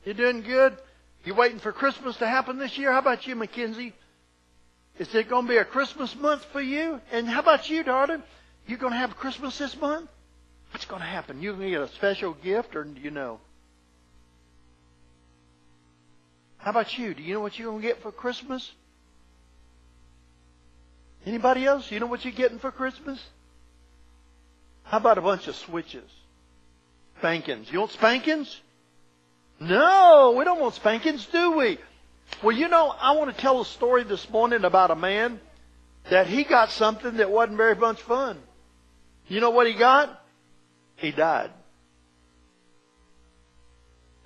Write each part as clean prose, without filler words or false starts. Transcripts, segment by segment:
You doing good? You waiting for Christmas to happen this year? How about you, Mackenzie? Is it going to be a Christmas month for you? And how about you, darling? You going to have Christmas this month? What's going to happen? You going to get a special gift, or do you know? How about you? Do you know what you're going to get for Christmas? Anybody else? You know what you're getting for Christmas? How about a bunch of switches? Spankings. You want spankings? No, we don't want spankings, do we? Well, you know, I want to tell a story this morning about a man that he got something that wasn't very much fun. You know what he got? He died.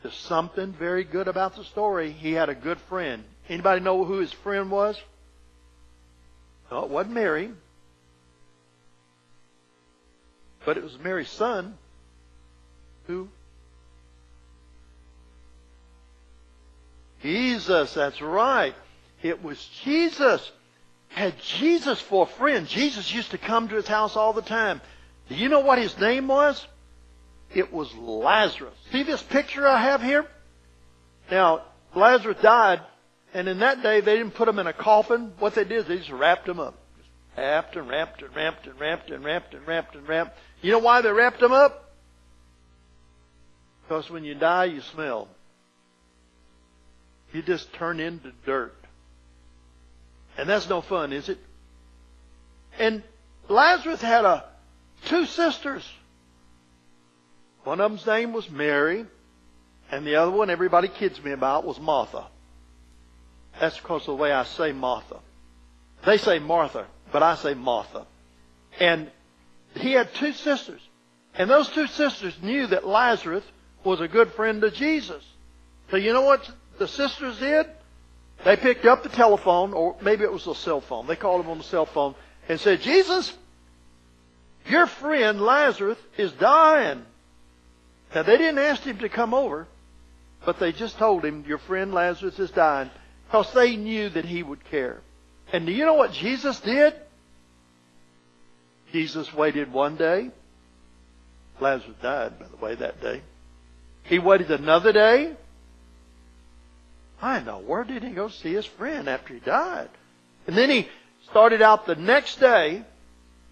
There's something very good about the story. He had a good friend. Anybody know who his friend was? No, it wasn't Mary. But it was Mary's son. Who? Jesus, that's right. It was Jesus. Had Jesus for a friend. Jesus used to come to his house all the time. Do you know what his name was? It was Lazarus. See this picture I have here? Now, Lazarus died, and in that day they didn't put him in a coffin. What they did is they just wrapped him up. Just wrapped and wrapped and wrapped and wrapped and wrapped and wrapped and wrapped. You know why they wrapped him up? Because when you die, you smell. You just turn into dirt. And that's no fun, is it? And Lazarus had two sisters. One of them's name was Mary, and the other one everybody kids me about was Martha. That's because of the way I say Martha. They say Martha, but I say Martha. And he had two sisters. And those two sisters knew that Lazarus was a good friend of Jesus. So you know what the sisters did? They picked up the telephone, or maybe it was a cell phone. They called him on the cell phone and said, Jesus, your friend Lazarus is dying. Now, they didn't ask him to come over, but they just told him, your friend Lazarus is dying, because they knew that he would care. And do you know what Jesus did? Jesus waited one day. Lazarus died, by the way, that day. He waited another day. I know, where did he go see his friend after he died? And then he started out the next day,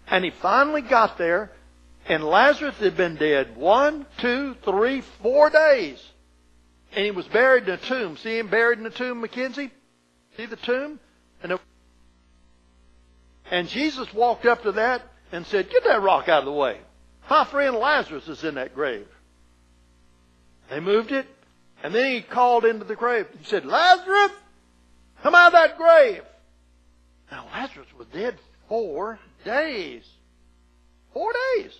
and he finally got there, and Lazarus had been dead 1, 2, 3, 4 days. And he was buried in a tomb. See him buried in a tomb, Mackenzie? See the tomb? And Jesus walked up to that and said, get that rock out of the way. My friend Lazarus is in that grave. They moved it. And then he called into the grave. He said, Lazarus, come out of that grave. Now, Lazarus was dead 4 days. 4 days.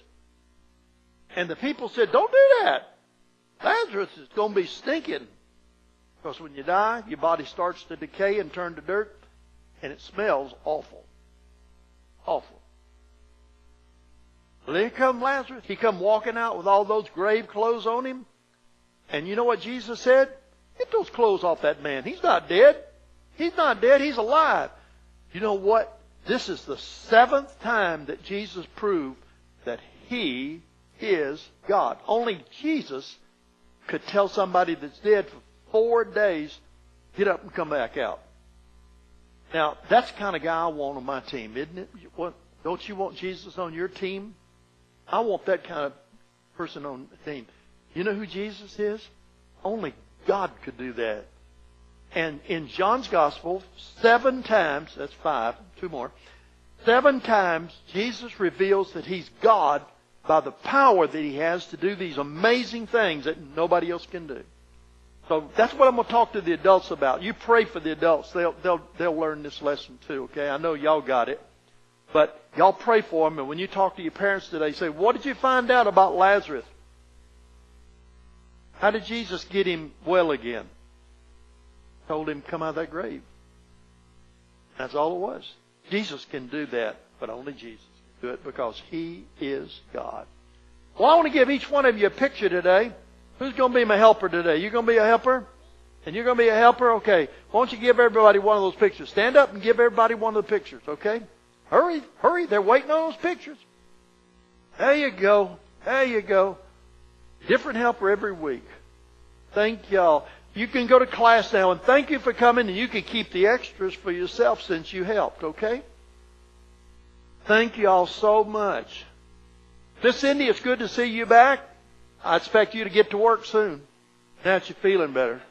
And the people said, don't do that. Lazarus is going to be stinking. Because when you die, your body starts to decay and turn to dirt. And it smells awful. Awful. Well, here come Lazarus. He come walking out with all those grave clothes on him. And you know what Jesus said? Get those clothes off that man. He's not dead. He's not dead. He's alive. You know what? This is the 7th time that Jesus proved that He is God. Only Jesus could tell somebody that's dead for 4 days, get up and come back out. Now, that's the kind of guy I want on my team, isn't it? Don't you want Jesus on your team? I want that kind of person on the team. You know who Jesus is? Only God could do that. And in John's Gospel, 7 times, that's 5, 2 more, 7 times Jesus reveals that He's God by the power that He has to do these amazing things that nobody else can do. So that's what I'm going to talk to the adults about. You pray for the adults. They'll learn this lesson too, okay? I know y'all got it. But y'all pray for them. And when you talk to your parents today, say, what did you find out about Lazarus? How did Jesus get him well again? Told him, come out of that grave. That's all it was. Jesus can do that, but only Jesus can do it because He is God. Well, I want to give each one of you a picture today. Who's going to be my helper today? You going to be a helper? And you're going to be a helper? Okay. Why don't you give everybody one of those pictures? Stand up and give everybody one of the pictures, okay? Hurry, hurry. They're waiting on those pictures. There you go. There you go. Different helper every week. Thank y'all. You can go to class now, and thank you for coming, and you can keep the extras for yourself since you helped, okay? Thank y'all so much. Miss Cindy, it's good to see you back. I expect you to get to work soon. Now that you're feeling better.